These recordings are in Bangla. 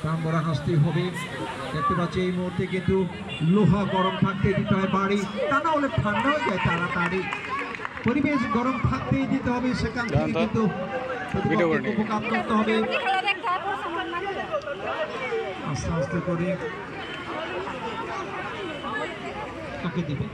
কামড়া হাসতে হবে। দেখতে পাচ্ছি এই মুহূর্তে কিন্তু লোহা গরম থাকতে দিতে হয় বাড়ি, তা না হলে ঠান্ডা হয়ে যায় তাড়াতাড়ি। পরিবেশ গরম থাকতেই দিতে হবে, সেখান থেকে কিন্তু উপকার করতে হবে। আস্তে আস্তে করে তাকে দিবে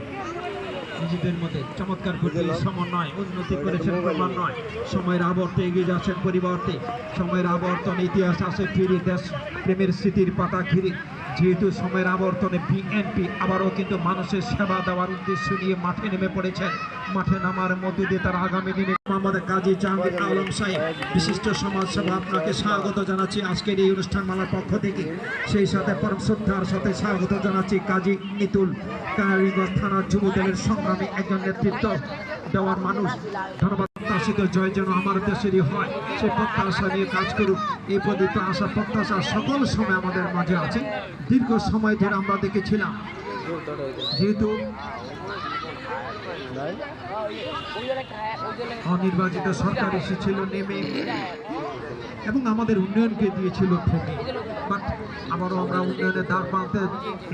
নিজেদের মধ্যে চমৎকার বুদ্ধি সমন্বয় উন্নতি করেছেন ক্রমান্বয়। সময়ের আবর্তে এগিয়ে যাচ্ছেন পরিবর্তে, সময়ের আবর্তন ইতিহাস আসে ফিরে, দেশ প্রেমের স্মৃতির পাতা ঘিরে। যেহেতু সময়ের আবর্তনে বিএনপি আবারও কিন্তু মানুষের সেবা দেওয়ার উদ্দেশ্য নিয়ে মাঠে নেমে পড়েছেন। মাঠে নামার মধ্য দিয়ে তারা আগামী দিনে আমাদের কাজী জাহাঙ্গীর আলম সাহেব বিশিষ্ট সমাজসেবা আপনাকে স্বাগত জানাচ্ছি আজকের এই অনুষ্ঠান মালার পক্ষ থেকে। সেই সাথে পরম শ্রদ্ধার সাথে স্বাগত জানাচ্ছি কাজী নিতুল, কালীগঞ্জ থানার যুবদলের সংগ্রামী একজন নেতৃত্ব দেওয়ার মানুষ। ধন্যবাদ। প্রত্যাশিত জয় যেন আমার দেশেরই হয়, সে প্রত্যাশা নিয়ে কাজ করুক। এই পবিত্র আশা প্রত্যাশা সকল সময় আমাদের মাঝে আছে। দীর্ঘ সময় ধরে আমরা দেখেছিলাম যেহেতু অনির্বাচিত সরকার এসেছিল নেমে এবং আমাদের উন্নয়নকে দিয়েছিল থেমে, বাট আবারও আমরা উন্নয়নের দ্বার প্রান্তে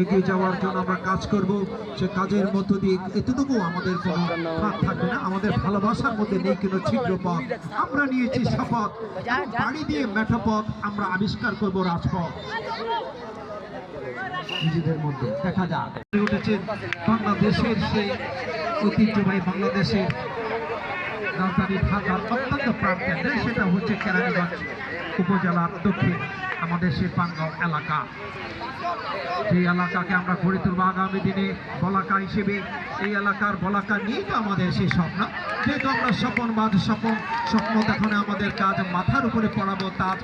এগিয়ে যাওয়ার জন্য আমরা কাজ করব। সে কাজের মধ্য দিয়ে এতটুকু আমাদের কোনো ফাঁক থাকবে না, আমাদের ভালোবাসার মধ্যে নেই কোনো ছিদ্র পথ। আমরা নিয়েছি শপথ, বাড়ি দিয়ে মেঠোপথ আমরা আবিষ্কার করব রাজপথ। নিজেদের মধ্যে দেখা যাক উঠেছে বাংলাদেশের সেই ঐতিহ্যবাহী বাংলাদেশের রাজধানী ঢাকার অত্যন্ত প্রাণকেন্দ্রে, সেটা হচ্ছে কেরানীগঞ্জ উপজেলার দক্ষিণ আমাদের শিল্পাঙ্গন এলাকা। সেই এলাকাকে আমরা গড়ে তুলব আগামী দিনে বলাকা হিসেবে। এই এলাকার বলাকা নিয়েই তো আমাদের সেই স্বপ্ন, যেহেতু আমরা স্বপ্নবাদ স্বপ্ন দেখানো আমাদের কাজ, মাথার উপরে পড়াবো তাজ,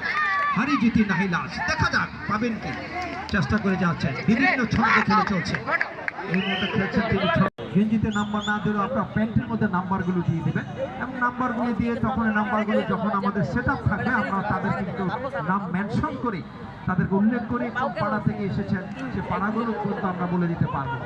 হারি জিতি নাহিলাস। দেখা যাক পাবেন কি, চেষ্টা করে যাচ্ছেন, বিভিন্ন ছন্দে খেলে চলছে। এই মুহূর্তে খেলছেন তিনি গেঞ্জিতে নাম্বার না দিলেও আপনার প্যান্টের মধ্যে নাম্বারগুলো দিয়ে দেবেন এবং নাম্বারগুলো দিয়ে তখন নাম্বারগুলো যখন আমাদের সেট আপ থাকবে আমরা তাদের কিন্তু নাম মেনশন করে তাদেরকে উল্লেখ করে কোন পাড়া থেকে এসেছেন সে পাড়াগুলো কিন্তু আমরা বলে দিতে পারবো।